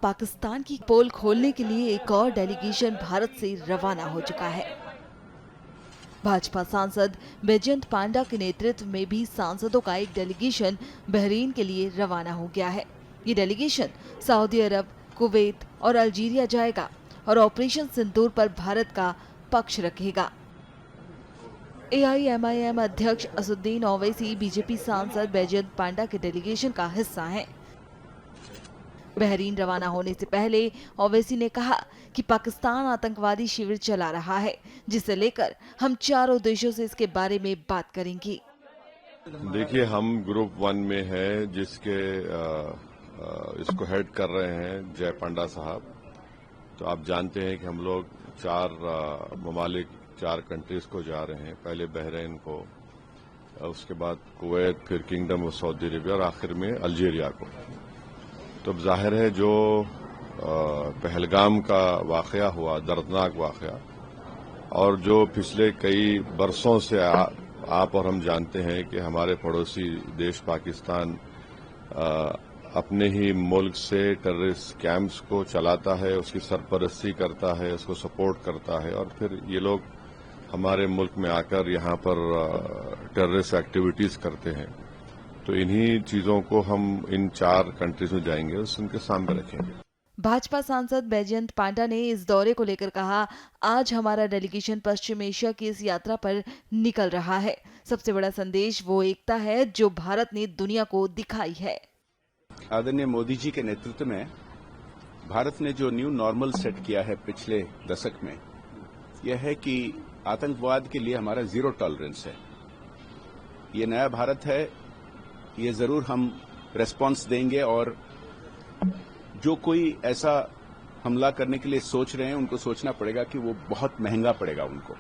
पाकिस्तान की पोल खोलने के लिए एक और डेलीगेशन भारत से रवाना हो चुका है। भाजपा सांसद बैजयंत पांडा के नेतृत्व में भी सांसदों का एक डेलीगेशन बहरीन के लिए रवाना हो गया है। ये डेलीगेशन सऊदी अरब, कुवैत और अल्जीरिया जाएगा और ऑपरेशन सिंदूर पर भारत का पक्ष रखेगा। AIMIM अध्यक्ष असुद्दीन ओवैसी बीजेपी सांसद बैजयंत पांडा के डेलीगेशन का हिस्सा हैं। बहरीन रवाना होने से पहले ओवैसी ने कहा कि पाकिस्तान आतंकवादी शिविर चला रहा है, जिसे लेकर हम चारों देशों से इसके बारे में बात करेंगे। देखिए, हम ग्रुप 1 में है, जिसके इसको हेड कर रहे हैं जय पांडा साहब। तो आप जानते हैं कि हम लोग 4 ममालिक, 4 कंट्रीज को जा रहे हैं। पहले बहरीन को, उसके बाद कुवैत, फिर किंगडम ऑफ सऊदी अरेबिया और आखिर में अल्जीरिया को। तो जाहिर है जो पहलगाम का वाकया हुआ, दर्दनाक वाकया, और जो पिछले कई बरसों से आप और हम जानते हैं कि हमारे पड़ोसी देश पाकिस्तान अपने ही मुल्क से टेररिस्ट कैंप्स को चलाता है, उसकी सरपरस्ती करता है, उसको सपोर्ट करता है, और फिर ये लोग हमारे मुल्क में आकर यहाँ पर टेररिस्ट एक्टिविटीज करते हैं। तो इन्हीं चीजों को हम इन 4 कंट्रीज में जाएंगे, उनके सामने रखेंगे। भाजपा सांसद बैजयंत पांडा ने इस दौरे को लेकर कहा, आज हमारा डेलीगेशन पश्चिम एशिया की इस यात्रा पर निकल रहा है। सबसे बड़ा संदेश वो एकता है जो भारत ने दुनिया को दिखाई है। आदरणीय मोदी जी के नेतृत्व में भारत ने जो न्यू नॉर्मल सेट किया है पिछले दशक में, यह है कि आतंकवाद के लिए हमारा जीरो टॉलरेंस है। ये नया भारत है, ये जरूर हम रेस्पॉन्स देंगे, और जो कोई ऐसा हमला करने के लिए सोच रहे हैं उनको सोचना पड़ेगा कि वो बहुत महंगा पड़ेगा उनको,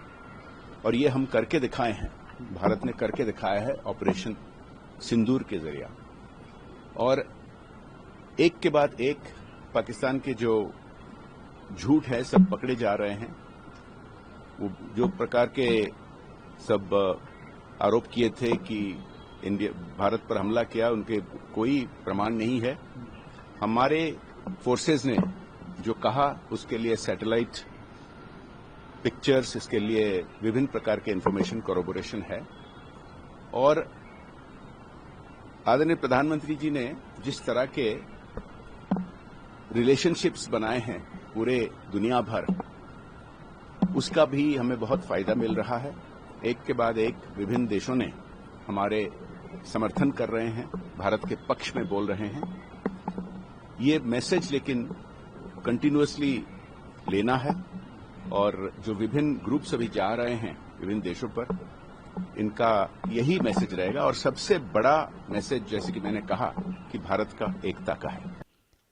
और ये हम करके दिखाए हैं। भारत ने करके दिखाया है ऑपरेशन सिंदूर के जरिए, और एक के बाद एक पाकिस्तान के जो झूठ है सब पकड़े जा रहे हैं। वो जो प्रकार के सब आरोप किए थे कि भारत पर हमला किया, उनके कोई प्रमाण नहीं है। हमारे फोर्सेज ने जो कहा उसके लिए सैटेलाइट पिक्चर्स, इसके लिए विभिन्न प्रकार के इंफॉर्मेशन कोरोबोरेशन है, और आदरणीय प्रधानमंत्री जी ने जिस तरह के रिलेशनशिप्स बनाए हैं पूरे दुनिया भर, उसका भी हमें बहुत फायदा मिल रहा है। एक के बाद एक विभिन्न देशों ने हमारे समर्थन कर रहे हैं, भारत के पक्ष में बोल रहे हैं। ये मैसेज लेकिन कंटिन्यूअसली लेना है, और जो विभिन्न ग्रुप्स अभी जा रहे हैं विभिन्न देशों पर, इनका यही मैसेज रहेगा। और सबसे बड़ा मैसेज, जैसे कि मैंने कहा, कि भारत का एकता का है।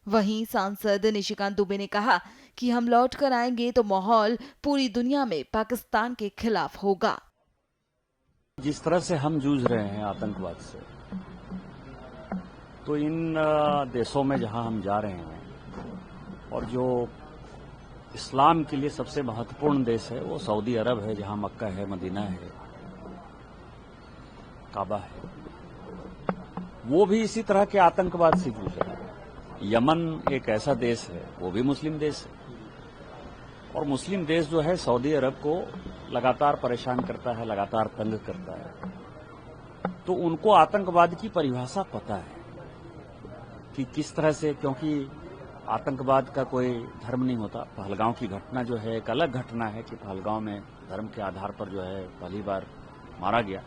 वहीं सांसद निशिकांत दुबे ने कहा कि हम लौट कर आएंगे तो माहौल पूरी दुनिया में पाकिस्तान के खिलाफ होगा। जिस तरह से हम जूझ रहे हैं आतंकवाद से, तो इन देशों में जहां हम जा रहे हैं, और जो इस्लाम के लिए सबसे महत्वपूर्ण देश है वो सऊदी अरब है, जहां मक्का है, मदीना है, काबा है, वो भी इसी तरह के आतंकवाद से जूझ रहा है। यमन एक ऐसा देश है, वो भी मुस्लिम देश है, और मुस्लिम देश जो है सऊदी अरब को लगातार परेशान करता है, लगातार तंग करता है। तो उनको आतंकवाद की परिभाषा पता है कि किस तरह से, क्योंकि आतंकवाद का कोई धर्म नहीं होता। पहलगांव की घटना जो है एक अलग घटना है कि पहलगांव में धर्म के आधार पर जो है पहली बार मारा गया,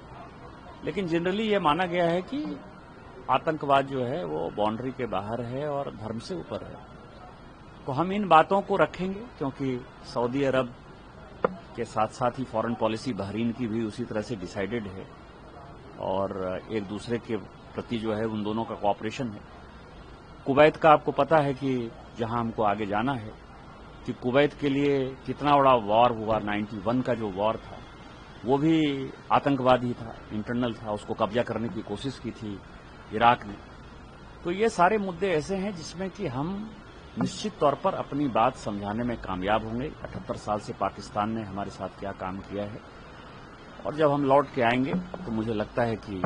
लेकिन जनरली ये माना गया है कि आतंकवाद जो है वो बाउंड्री के बाहर है और धर्म से ऊपर है। तो हम इन बातों को रखेंगे, क्योंकि सऊदी अरब के साथ साथ ही फॉरेन पॉलिसी बहरीन की भी उसी तरह से डिसाइडेड है, और एक दूसरे के प्रति जो है उन दोनों का कोऑपरेशन है। कुवैत का आपको पता है कि जहां हमको आगे जाना है, कि कुवैत के लिए कितना बड़ा वॉर हुआ। 91 का जो वॉर था वो भी आतंकवादी था, इंटरनल था, उसको कब्जा करने की कोशिश की थी इराक ने। तो ये सारे मुद्दे ऐसे हैं जिसमें कि हम निश्चित तौर पर अपनी बात समझाने में कामयाब होंगे। 78 साल से पाकिस्तान ने हमारे साथ क्या काम किया है, और जब हम लौट के आएंगे तो मुझे लगता है कि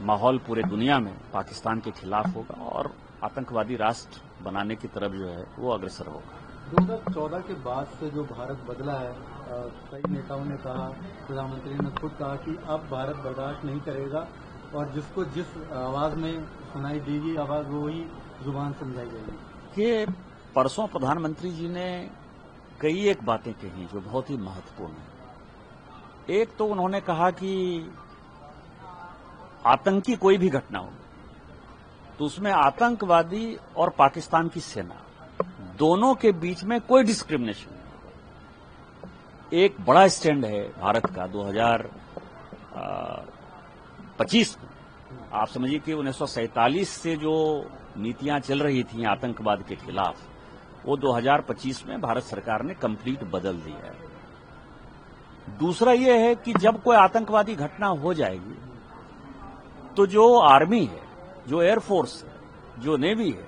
माहौल पूरे दुनिया में पाकिस्तान के खिलाफ होगा, और आतंकवादी राष्ट्र बनाने की तरफ जो है वो अग्रसर होगा। 2014 के बाद से जो भारत बदला है, कई नेताओं ने कहा, प्रधानमंत्री ने खुद कहा कि अब भारत बर्दाश्त नहीं करेगा और जिसको जिस आवाज में सुनाई देगी आवाज वो ही जुबान समझाई जाएगी। कि परसों प्रधानमंत्री जी ने कई एक बातें कही जो बहुत ही महत्वपूर्ण है। एक तो उन्होंने कहा कि आतंकी कोई भी घटना हो तो उसमें आतंकवादी और पाकिस्तान की सेना दोनों के बीच में कोई डिस्क्रिमिनेशन नहीं। एक बड़ा स्टैंड है भारत का 2025 में। आप समझिए कि 1947 से जो नीतियां चल रही थी आतंकवाद के खिलाफ, वो 2025 में भारत सरकार ने कंप्लीट बदल दी है। दूसरा ये है कि जब कोई आतंकवादी घटना हो जाएगी तो जो आर्मी है, जो एयरफोर्स है, जो नेवी है,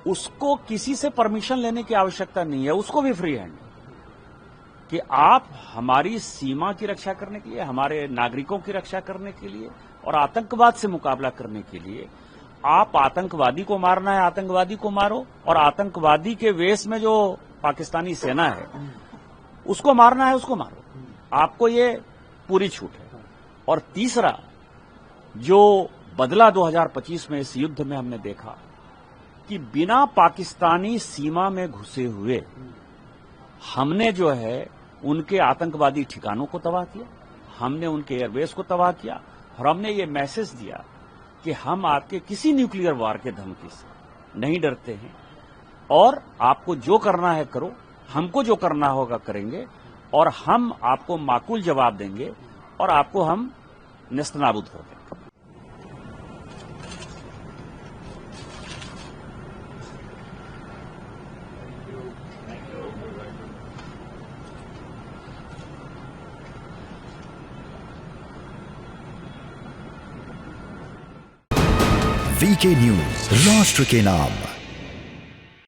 उसको किसी से परमिशन लेने की आवश्यकता नहीं है। उसको भी फ्री हैंड कि आप हमारी सीमा की रक्षा करने के लिए, हमारे नागरिकों की रक्षा करने के लिए और आतंकवाद से मुकाबला करने के लिए आप आतंकवादी को मारना है, आतंकवादी को मारो, और आतंकवादी के वेश में जो पाकिस्तानी सेना है उसको मारना है, उसको मारो। आपको ये पूरी छूट है। और तीसरा जो बदला 2025 में इस युद्ध में हमने देखा कि बिना पाकिस्तानी सीमा में घुसे हुए हमने जो है उनके आतंकवादी ठिकानों को तबाह किया, हमने उनके एयरबेस को तबाह किया और हमने ये मैसेज दिया कि हम आपके किसी न्यूक्लियर वार के धमकी से नहीं डरते हैं और आपको जो करना है करो, हमको जो करना होगा करेंगे और हम आपको माकूल जवाब देंगे और आपको हम नेस्तनाबूद कर देंगे। वीके न्यूज, राष्ट्र के नाम।